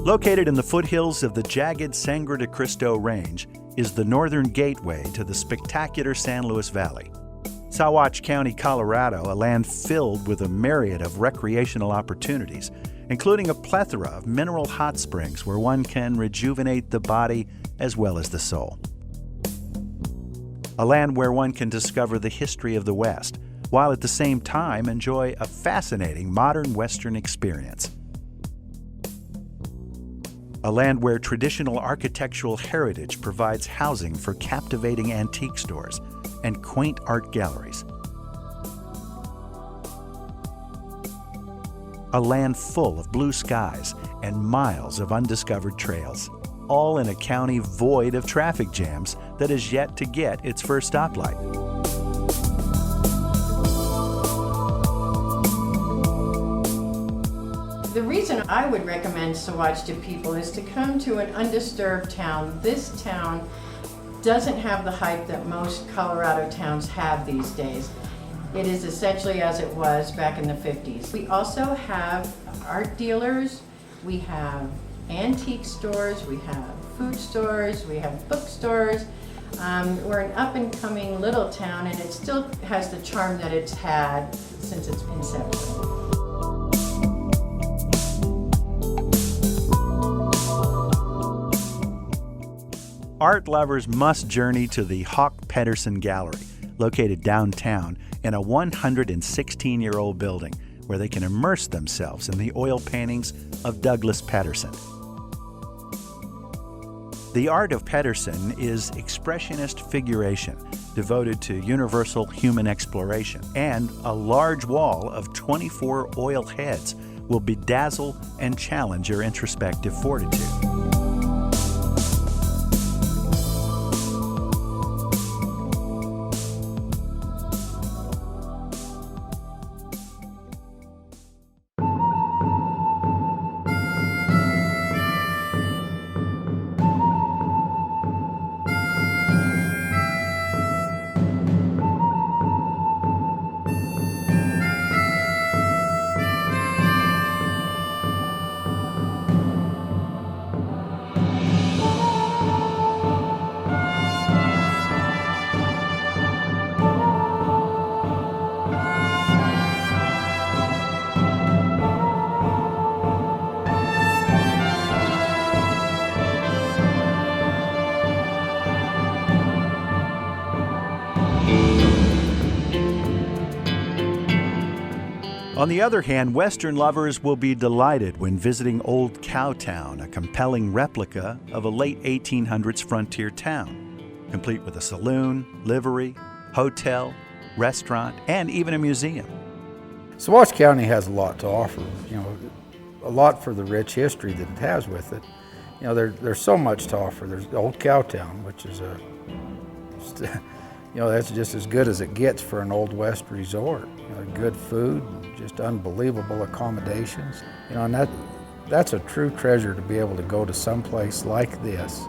Located in the foothills of the jagged Sangre de Cristo Range is the northern gateway to the spectacular San Luis Valley. Saguache County, Colorado, a land filled with a myriad of recreational opportunities, including a plethora of mineral hot springs where one can rejuvenate the body as well as the soul. A land where one can discover the history of the West, while at the same time enjoy a fascinating modern Western experience. A land where traditional architectural heritage provides housing for captivating antique stores and quaint art galleries. A land full of blue skies and miles of undiscovered trails, all in a county void of traffic jams that is yet to get its first stoplight. The reason I would recommend Saguache to people is to come to an undisturbed town. This town doesn't have the hype that most Colorado towns have these days. It is essentially as it was back in the 50s. We also have art dealers, we have antique stores, we have food stores, we have bookstores. We're an up-and-coming little town, and it still has the charm that it's had since its inception. Art lovers must journey to the Hawk Pedersen Gallery, located downtown in a 116-year-old building where they can immerse themselves in the oil paintings of Douglas Pedersen. The art of Pedersen is expressionist figuration devoted to universal human exploration, and a large wall of 24 oil heads will bedazzle and challenge your introspective fortitude. On the other hand, Western lovers will be delighted when visiting Old Cowtown, a compelling replica of a late 1800s frontier town, complete with a saloon, livery, hotel, restaurant, and even a museum. Saguache County has a lot to offer, a lot for the rich history that it has with it. There's so much to offer. There's Old Cowtown, which is that's just as good as it gets for an Old West resort. Good food, just unbelievable accommodations. And that's a true treasure to be able to go to some place like this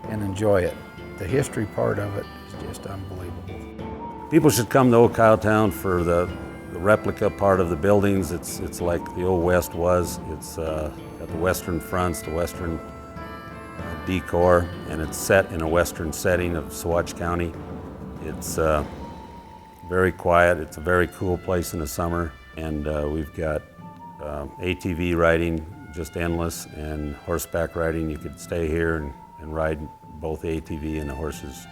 and enjoy it. The history part of it is just unbelievable. People should come to Old Cowtown for the replica part of the buildings. It's like the Old West was. It's got the Western fronts, the Western decor, and it's set in a Western setting of Saguache County. It's very quiet. It's a very cool place in the summer, and we've got ATV riding, just endless, and horseback riding. You could stay here and ride both the ATV and the horses.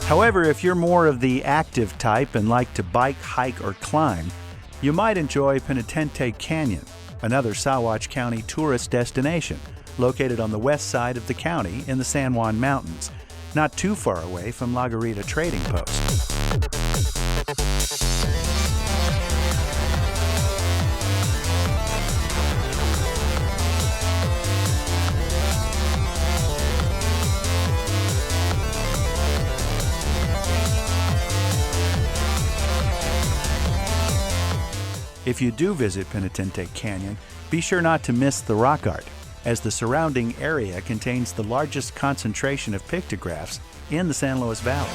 However, if you're more of the active type and like to bike, hike, or climb, you might enjoy Penitente Canyon, another Saguache County tourist destination located on the west side of the county in the San Juan Mountains, not too far away from La Garita Trading Post. If you do visit Penitente Canyon, be sure not to miss the rock art, as the surrounding area contains the largest concentration of pictographs in the San Luis Valley.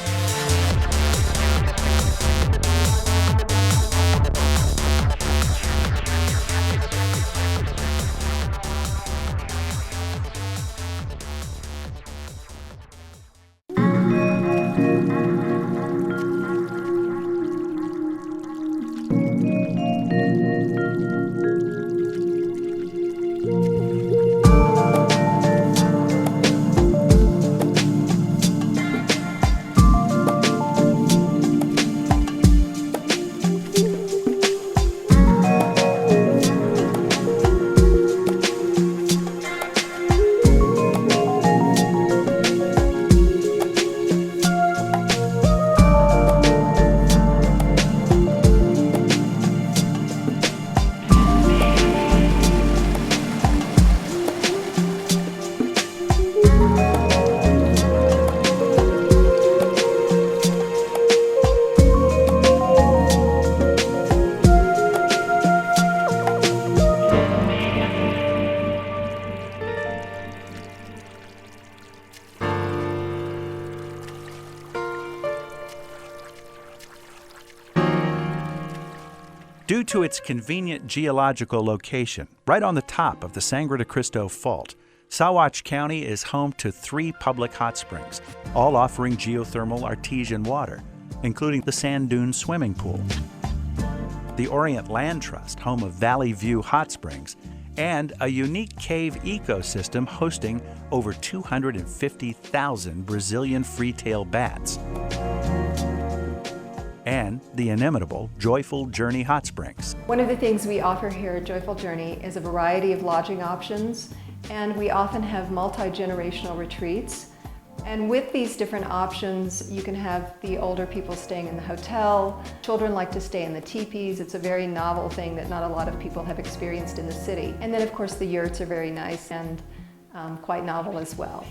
Due to its convenient geological location, right on the top of the Sangre de Cristo Fault, Saguache County is home to 3 public hot springs, all offering geothermal artesian water, including the Sand Dune Swimming Pool, the Orient Land Trust, home of Valley View Hot Springs, and a unique cave ecosystem hosting over 250,000 Brazilian free-tail bats, and the inimitable Joyful Journey Hot Springs. One of the things we offer here at Joyful Journey is a variety of lodging options, and we often have multi-generational retreats. And with these different options, you can have the older people staying in the hotel. Children like to stay in the teepees. It's a very novel thing that not a lot of people have experienced in the city. And then of course the yurts are very nice and quite novel as well.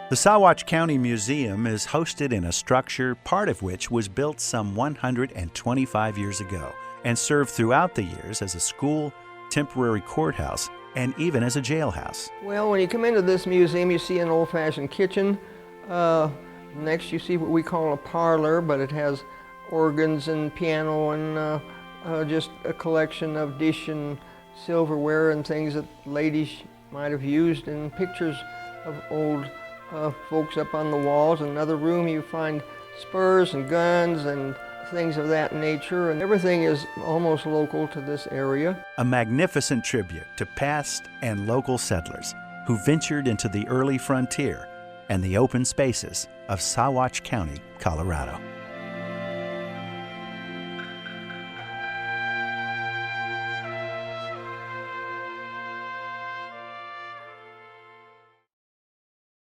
The Saguache County Museum is hosted in a structure, part of which was built some 125 years ago and served throughout the years as a school, temporary courthouse, and even as a jailhouse. Well, when you come into this museum, you see an old-fashioned kitchen. Next, you see what we call a parlor, but it has organs and piano and just a collection of dish and silverware and things that ladies might have used, and pictures of old folks up on the walls. In another room you find spurs and guns and things of that nature, and everything is almost local to this area. A magnificent tribute to past and local settlers who ventured into the early frontier and the open spaces of Saguache County, Colorado.